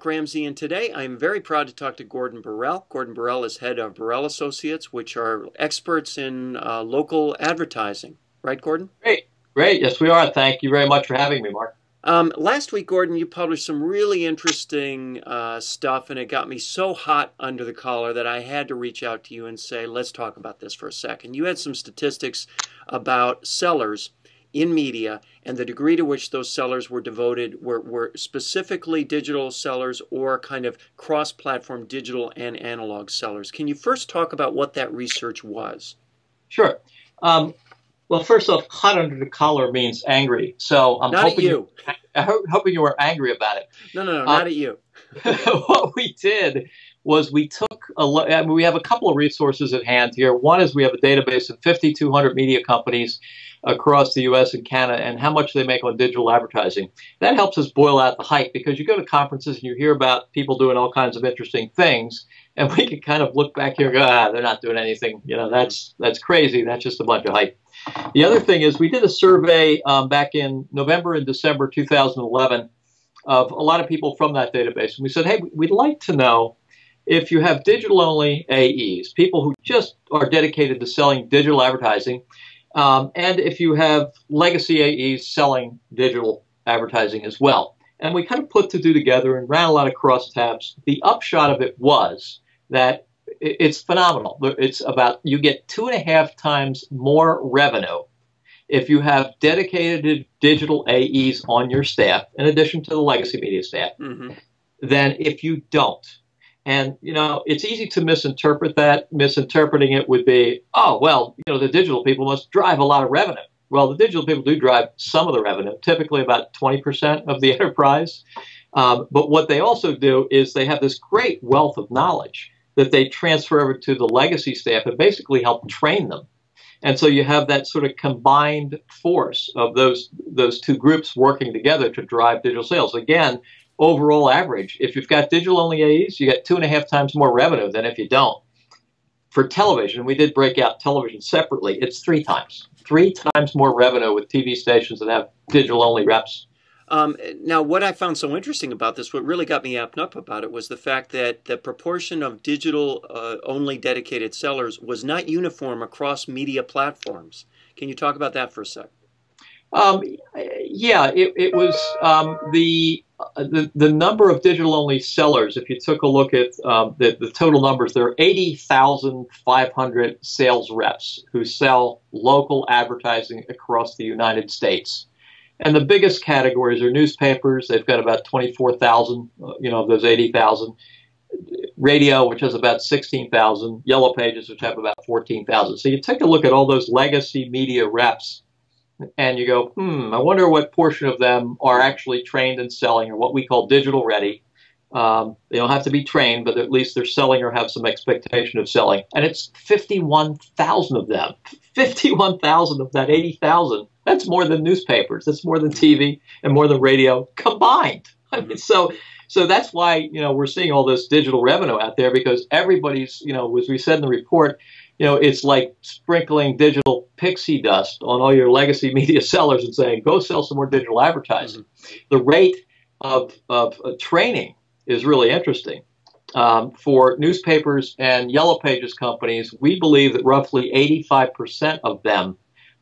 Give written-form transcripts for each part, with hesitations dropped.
Mark Ramsey, and today I'm very proud to talk to Gordon Borrell. Gordon Borrell is head of Borrell Associates, which are experts in local advertising. Right, Gordon? Great, great. Yes, we are. Thank you very much for having me, Mark. Last week, Gordon, you published some really interesting stuff, and it got me so hot under the collar that I had to reach out to you and say, let's talk about this for a second. You had some statistics about sellers in media and the degree to which those sellers were devoted, were specifically digital sellers or kind of cross-platform digital and analog sellers. Can you first talk about what that research was? Sure. Well, first off, hot under the collar means angry. So I'm Not hoping at you. hoping you were angry about it. No, not at you. What we did was we took we have a couple of resources at hand here. One is we have a database of 5,200 media companies across the U.S. and Canada and how much they make on digital advertising. That helps us boil out the hype because you go to conferences and you hear about people doing all kinds of interesting things, and we can kind of look back here and go, they're not doing anything. You know, that's crazy. That's just a bunch of hype. The other thing is we did a survey back in November and December 2011 of a lot of people from that database. And we said, hey, we'd like to know if you have digital-only AEs, people who just are dedicated to selling digital advertising, and if you have legacy AEs selling digital advertising as well. And we kind of put the two together and ran a lot of crosstabs. The upshot of it was that it's phenomenal. It's about you get 2.5 times more revenue if you have dedicated digital AEs on your staff, in addition to the legacy media staff, than if you don't. And, you know, it's easy to misinterpret that. Misinterpreting it would be, oh, well, you know, the digital people must drive a lot of revenue. Well, the digital people do drive some of the revenue, typically about 20% of the enterprise. But what they also do is they have this great wealth of knowledge that they transfer over to the legacy staff and basically help train them. And so you have that sort of combined force of those two groups working together to drive digital sales. Again, overall average, if you've got digital-only AEs, you get 2.5 times more revenue than if you don't. For television, we did break out television separately, it's 3 times. 3 times more revenue with TV stations that have digital-only reps. Now, what I found so interesting about this, what really got me amped up about it, was the fact that the proportion of digital-only dedicated sellers was not uniform across media platforms. Can you talk about that for a sec? Yeah, it was the number of digital-only sellers. If you took a look at the total numbers, there are 80,500 sales reps who sell local advertising across the United States. And the biggest categories are newspapers. They've got about 24,000, of those 80,000. Radio, which has about 16,000. Yellow Pages, which have about 14,000. So you take a look at all those legacy media reps, and you go, I wonder what portion of them are actually trained in selling, or what we call digital ready. They don't have to be trained, but at least they're selling or have some expectation of selling. And it's 51,000 of them. 51,000 of that 80,000. That's more than newspapers. That's more than TV and more than radio combined. I mean, so that's why, we're seeing all this digital revenue out there, because everybody's, as we said in the report, it's like sprinkling digital pixie dust on all your legacy media sellers and saying, go sell some more digital advertising. The rate of training is really interesting. For newspapers and Yellow Pages companies, we believe that roughly 85% of them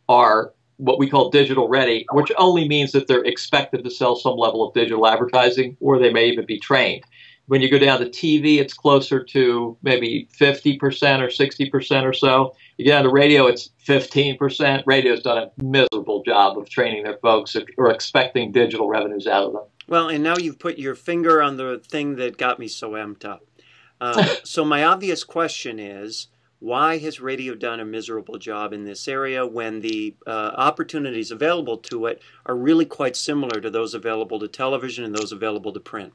are what we call digital ready, which only means that they're expected to sell some level of digital advertising, or they may even be trained. When you go down to TV, it's closer to maybe 50% or 60% or so. You get down to radio, it's 15%. Radio's done a miserable job of training their folks or expecting digital revenues out of them. Well, and now you've put your finger on the thing that got me so amped up. So my obvious question is, why has radio done a miserable job in this area when the opportunities available to it are really quite similar to those available to television and those available to print?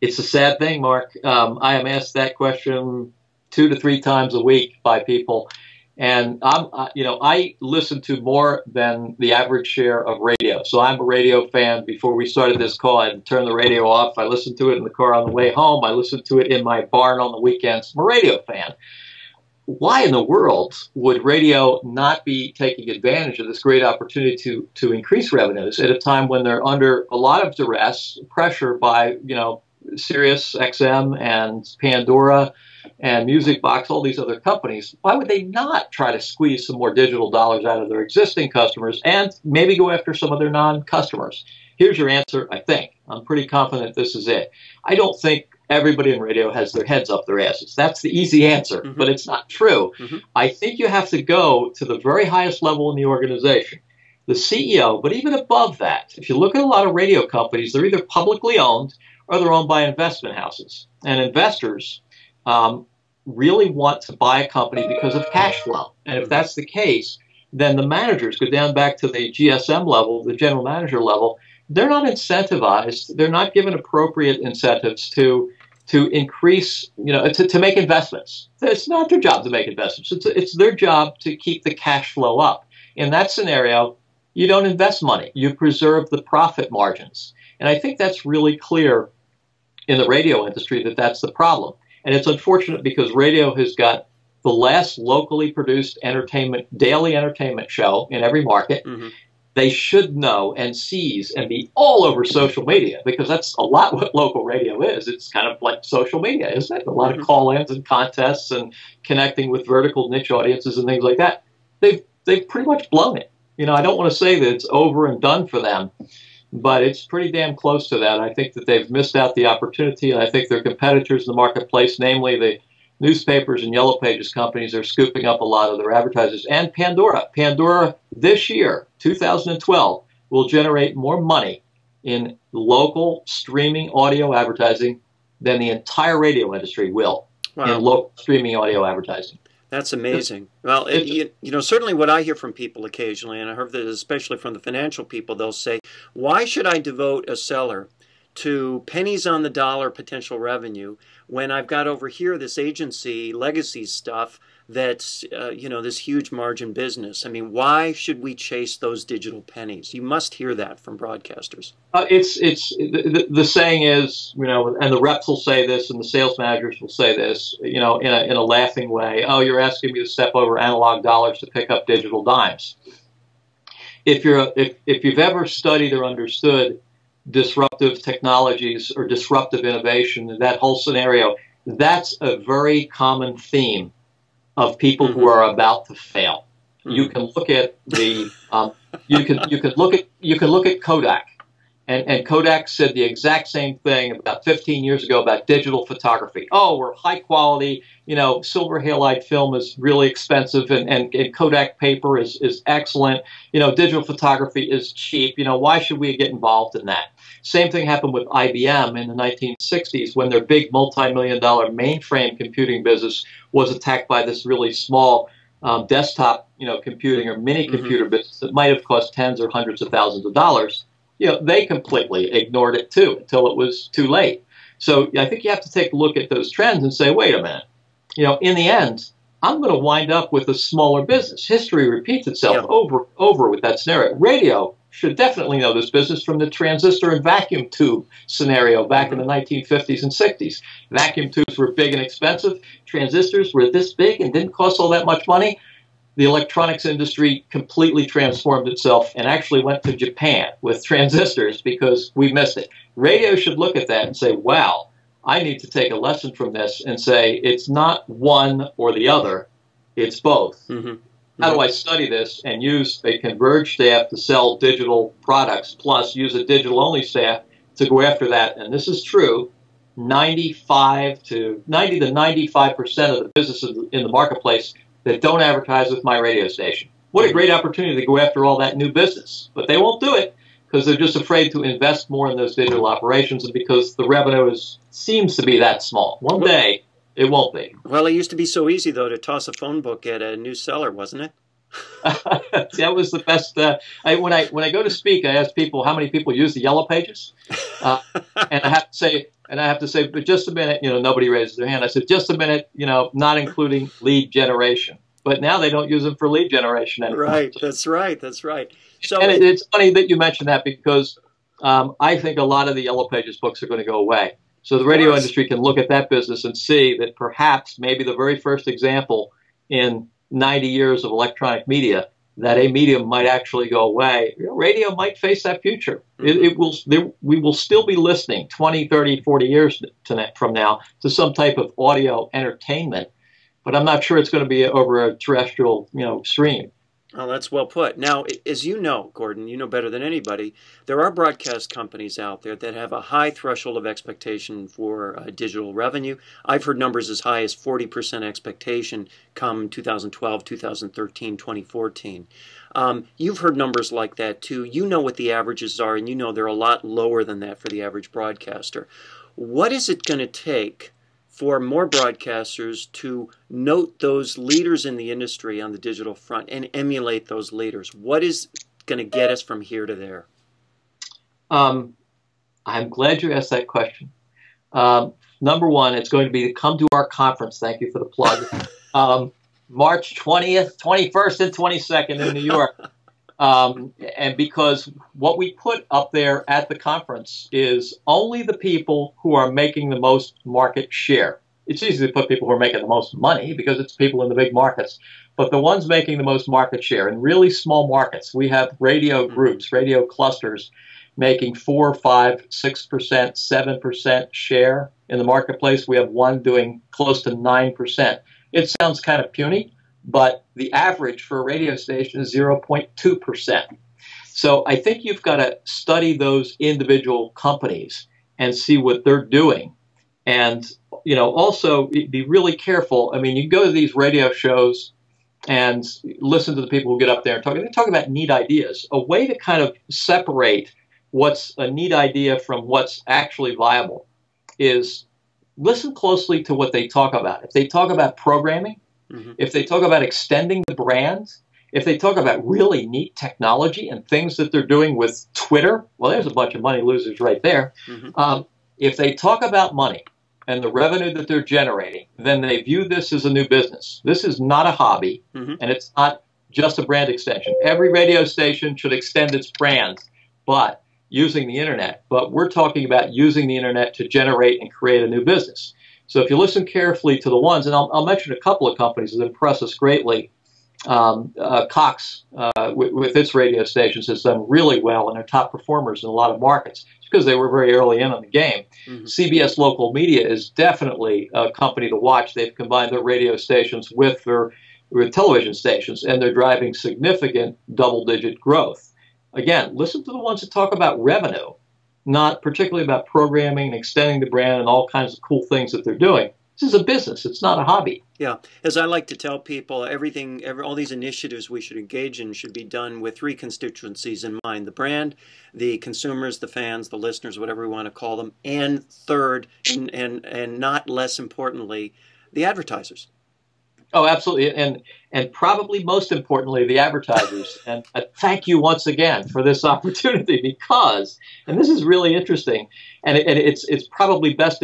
It's a sad thing, Mark. I am asked that question 2 to 3 times a week by people. And I listen to more than the average share of radio. So I'm a radio fan. Before we started this call, I had to turn the radio off. I listened to it in the car on the way home. I listened to it in my barn on the weekends. I'm a radio fan. Why in the world would radio not be taking advantage of this great opportunity to increase revenues at a time when they're under a lot of duress, pressure by, Sirius XM and Pandora and Music Box, all these other companies, why would they not try to squeeze some more digital dollars out of their existing customers and maybe go after some of their non-customers? Here's your answer, I think. I'm pretty confident this is it. I don't think everybody in radio has their heads up their asses. That's the easy answer, but it's not true. I think you have to go to the very highest level in the organization, the CEO, but even above that, if you look at a lot of radio companies, they're either publicly owned or they're owned by investment houses. And investors really want to buy a company because of cash flow. And if that's the case, then the managers go down back to the GSM level, the general manager level. They're not incentivized. They're not given appropriate incentives to increase, to make investments. It's not their job to make investments. It's their job to keep the cash flow up. In that scenario, you don't invest money. You preserve the profit margins. And I think that's really clear in the radio industry that that's the problem. And it's unfortunate because radio has got the last locally produced daily entertainment show in every market. They should know and seize and be all over social media, because that's a lot what local radio is. It's kind of like social media, isn't it? A lot of call-ins and contests and connecting with vertical niche audiences and things like that. They've pretty much blown it. I don't want to say that it's over and done for them, but it's pretty damn close to that. I think that they've missed out the opportunity, and I think their competitors in the marketplace, namely the newspapers and Yellow Pages companies, are scooping up a lot of their advertisers. And Pandora. Pandora this year, 2012, will generate more money in local streaming audio advertising than the entire radio industry will in local streaming audio advertising. That's amazing. Well, certainly what I hear from people occasionally, and I heard that especially from the financial people, they'll say, why should I devote a seller to pennies on the dollar potential revenue when I've got over here this agency legacy stuff that's, this huge margin business? I mean, why should we chase those digital pennies? You must hear that from broadcasters. The saying is, and the reps will say this and the sales managers will say this, in a laughing way. Oh, you're asking me to step over analog dollars to pick up digital dimes. If you've ever studied or understood disruptive technologies or disruptive innovation, that whole scenario, that's a very common theme of people who are about to fail. You can look at the you can look at Kodak, and Kodak said the exact same thing about 15 years ago about digital photography. Oh, we're high quality, silver halide film is really expensive, and Kodak paper is excellent. Digital photography is cheap. Why should we get involved in that? Same thing happened with IBM in the 1960s when their big multi-million-dollar mainframe computing business was attacked by this really small desktop, computing or mini computer business that might have cost tens or hundreds of thousands of dollars. They completely ignored it too until it was too late. So I think you have to take a look at those trends and say, wait a minute, in the end, I'm going to wind up with a smaller business. History repeats itself over with that scenario. Radio should definitely know this business from the transistor and vacuum tube scenario back in the 1950s and 60s. Vacuum tubes were big and expensive. Transistors were this big and didn't cost all that much money. The electronics industry completely transformed itself and actually went to Japan with transistors because we missed it. Radio should look at that and say, wow, I need to take a lesson from this and say it's not one or the other, it's both. How do I study this and use a converged staff to sell digital products, plus use a digital-only staff to go after that? And this is true. 90 to 95% of the businesses in the marketplace that don't advertise with my radio station. What a great opportunity to go after all that new business. But they won't do it because they're just afraid to invest more in those digital operations and because the revenue seems to be that small. One day, it won't be. Well, it used to be so easy, though, to toss a phone book at a new seller, wasn't it? That was the best. When I go to speak, I ask people how many people use the Yellow Pages, and I have to say, but just a minute, nobody raises their hand. I said, just a minute, not including lead generation. But now they don't use them for lead generation anymore. Right. That's right. So, and it's funny that you mentioned that because I think a lot of the Yellow Pages books are going to go away. So the radio industry can look at that business and see that perhaps maybe the very first example in 90 years of electronic media that a medium might actually go away, radio might face that future. We will still be listening 20, 30, 40 years from now to some type of audio entertainment, but I'm not sure it's going to be over a terrestrial, stream. Oh, that's well put. Now, as you know, Gordon, you know better than anybody, there are broadcast companies out there that have a high threshold of expectation for digital revenue. I've heard numbers as high as 40% expectation come 2012, 2013, 2014. You've heard numbers like that too. You know what the averages are, and you know they're a lot lower than that for the average broadcaster. What is it going to take for more broadcasters to note those leaders in the industry on the digital front and emulate those leaders? What is going to get us from here to there? I'm glad you asked that question. Number one, it's going to be to come to our conference. Thank you for the plug. March 20th, 21st, and 22nd in New York. And because what we put up there at the conference is only the people who are making the most market share. It's easy to put people who are making the most money because it's people in the big markets. But the ones making the most market share in really small markets, we have radio groups, radio clusters making 4, 5, 6%, 7% share in the marketplace. We have one doing close to 9%. It sounds kind of puny, but the average for a radio station is 0.2%. So I think you've got to study those individual companies and see what they're doing. And, also be really careful. I mean, you go to these radio shows and listen to the people who get up there and talk. They talk about neat ideas. A way to kind of separate what's a neat idea from what's actually viable is listen closely to what they talk about. If they talk about programming, if they talk about extending the brand, if they talk about really neat technology and things that they're doing with Twitter, well, there's a bunch of money losers right there. If they talk about money and the revenue that they're generating, then they view this as a new business. This is not a hobby, and it's not just a brand extension. Every radio station should extend its brand, but using the internet. But we're talking about using the internet to generate and create a new business. So if you listen carefully to the ones, and I'll mention a couple of companies that impress us greatly. Cox, with its radio stations, has done really well, and they're top performers in a lot of markets. It's because they were very early in on the game. CBS Local Media is definitely a company to watch. They've combined their radio stations with television stations, and they're driving significant double-digit growth. Again, listen to the ones that talk about revenue, not particularly about programming and extending the brand and all kinds of cool things that they're doing. This is a business. It's not a hobby. Yeah. As I like to tell people, all these initiatives we should engage in should be done with three constituencies in mind: the brand, the consumers, the fans, the listeners, whatever we want to call them, and third, and not less importantly, the advertisers. Oh, absolutely. And probably most importantly, the advertisers. And thank you once again for this opportunity because, and this is really interesting, and it's probably best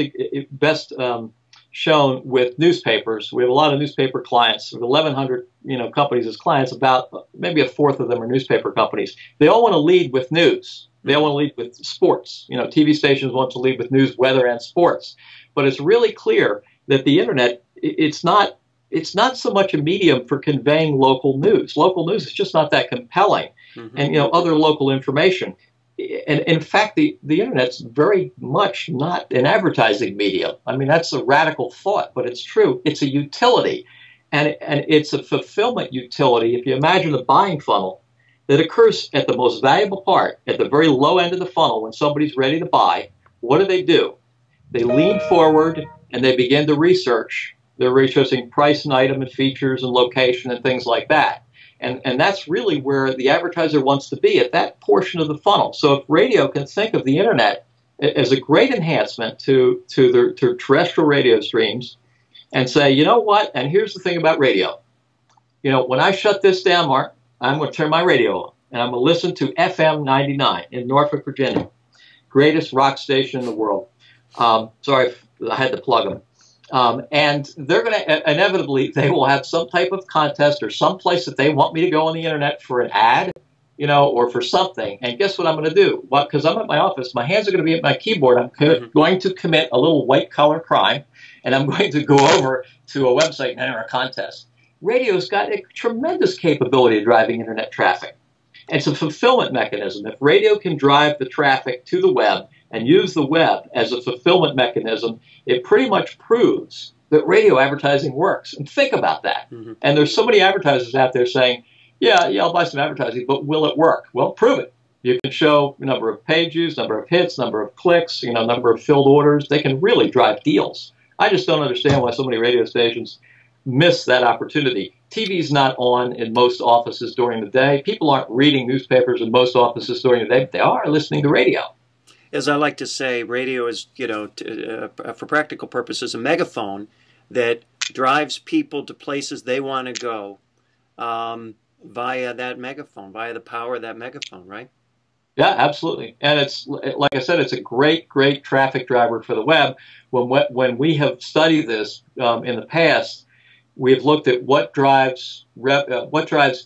shown with newspapers. We have a lot of newspaper clients. We have 1,100 companies as clients. About maybe a fourth of them are newspaper companies. They all want to lead with news. They all want to lead with sports. TV stations want to lead with news, weather, and sports. But it's really clear that the internet, it's not so much a medium for conveying local news. Local news is just not that compelling, and other local information. And in fact, the internet's very much not an advertising medium. I mean, that's a radical thought, but it's true. It's a utility, and it's a fulfillment utility. If you imagine a buying funnel that occurs at the most valuable part, at the very low end of the funnel, when somebody's ready to buy, what do? They lean forward and they begin to research. They're researching price and item and features and location and things like that. And that's really where the advertiser wants to be, at that portion of the funnel. So if radio can think of the internet as a great enhancement to their terrestrial radio streams and say, you know what, and here's the thing about radio. When I shut this down, Mark, I'm going to turn my radio on, and I'm going to listen to FM 99 in Norfolk, Virginia, greatest rock station in the world. Sorry, I had to plug them. And they're going to inevitably, they will have some type of contest or some place that they want me to go on the internet for an ad, or for something. And guess what I'm going to do? Well, because I'm at my office, my hands are going to be at my keyboard. I'm going to commit a little white collar crime, and I'm going to go over to a website and enter a contest. radio's got a tremendous capability of driving internet traffic. And it's a fulfillment mechanism. If radio can drive the traffic to the web and use the web as a fulfillment mechanism, it pretty much proves that radio advertising works. And think about that. Mm-hmm. And there's so many advertisers out there saying, yeah, I'll buy some advertising, but will it work? Well, prove it. You can show number of page views, number of hits, number of clicks, number of filled orders. They can really drive deals. I just don't understand why so many radio stations miss that opportunity. TV's not on in most offices during the day. People aren't reading newspapers in most offices during the day, but they are listening to radio. As I like to say, radio is, for practical purposes, a megaphone that drives people to places they want to go via that megaphone, via the power of that megaphone, right? Yeah, absolutely. And it's, like I said, it's a great, great traffic driver for the web. When we have studied this in the past, we've looked at what drives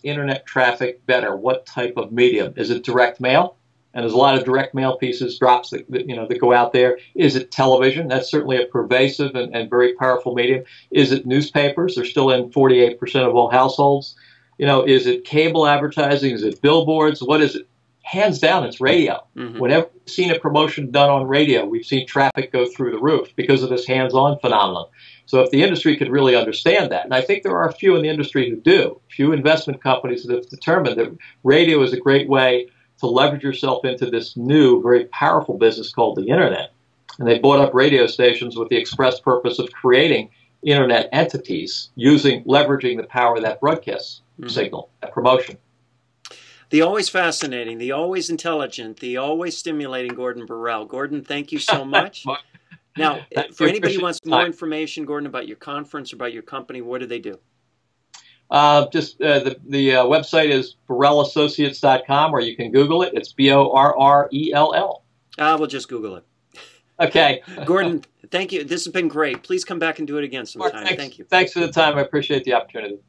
internet traffic better. What type of medium? Is it direct mail? And there's a lot of direct mail pieces, drops that go out there. Is it television? That's certainly a pervasive and very powerful medium. Is it newspapers? They're still in 48% of all households. Is it cable advertising? Is it billboards? What is it? Hands down, it's radio. Mm-hmm. Whenever we've seen a promotion done on radio, we've seen traffic go through the roof because of this hands-on phenomenon. So if the industry could really understand that, and I think there are a few in the industry who do, few investment companies that have determined that radio is a great way to leverage yourself into this new, very powerful business called the internet. And they bought up radio stations with the express purpose of creating internet entities leveraging the power of that broadcast signal, that promotion. The always fascinating, the always intelligent, the always stimulating Gordon Borrell. Gordon, thank you so much. Now, for anybody who wants more information, Gordon, about your conference or about your company, what do they do? The website is BorrellAssociates.com, or you can Google it. It's Borrell. We'll just Google it. Okay. Gordon, thank you. This has been great. Please come back and do it again sometime. Mark, thank you. Thanks for the time. I appreciate the opportunity.